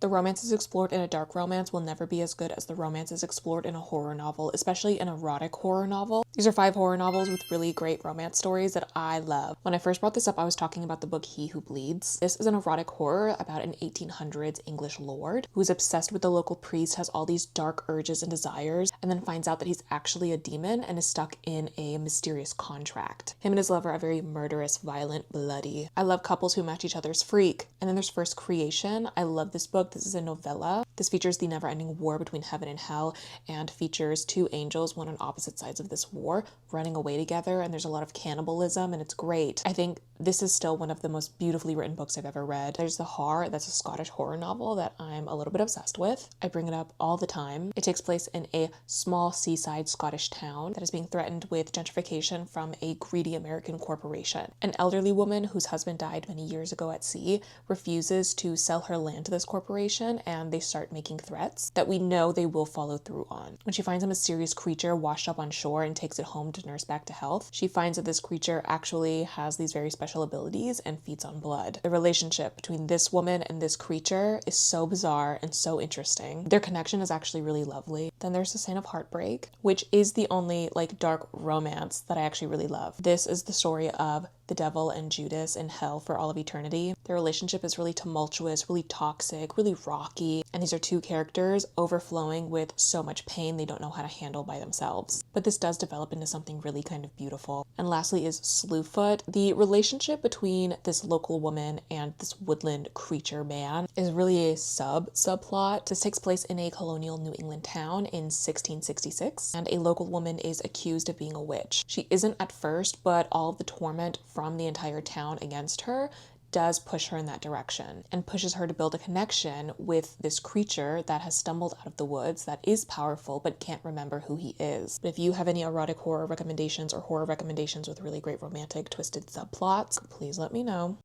The romances explored in a dark romance will never be as good as the romances explored in a horror novel, especially an erotic horror novel. These are 5 horror novels with really great romance stories that I love. When I first brought this up, I was talking about the book He Who Bleeds. This is an erotic horror about an 1800s English lord who is obsessed with the local priest, has all these dark urges and desires, and then finds out that he's actually a demon and is stuck in a mysterious contract. Him and his lover are very murderous, violent, bloody. I love couples who match each other's freak. And then there's First Creation. I love this book. This is a novella. This features the never-ending war between heaven and hell and features 2 angels, one on opposite sides of this war, running away together, and there's a lot of cannibalism, and it's great. I think this is still one of the most beautifully written books I've ever read. There's The Har, that's a Scottish horror novel that I'm a little bit obsessed with. I bring it up all the time. It takes place in a small seaside Scottish town that is being threatened with gentrification from a greedy American corporation. An elderly woman whose husband died many years ago at sea refuses to sell her land to this corporation, and they start making threats that we know they will follow through on. When she finds a mysterious creature washed up on shore and takes it home to nurse back to health, she finds that this creature actually has these very special abilities and feeds on blood. The relationship between this woman and this creature is so bizarre and so interesting. Their connection is actually really lovely. Then there's The Sign of Heartbreak, which is the only dark romance that I actually really love. This is the story of the devil and Judas in hell for all of eternity. Their relationship is really tumultuous, really toxic, really rocky, and these are 2 characters overflowing with so much pain they don't know how to handle by themselves. But this does develop into something really kind of beautiful. And lastly is Slewfoot. The relationship between this local woman and this woodland creature man is really a subplot. This takes place in a colonial New England town in 1666, and a local woman is accused of being a witch. She isn't at first, but all of the torment from the entire town against her does push her in that direction and pushes her to build a connection with this creature that has stumbled out of the woods that is powerful but can't remember who he is. But if you have any erotic horror recommendations or horror recommendations with really great romantic twisted subplots, please let me know.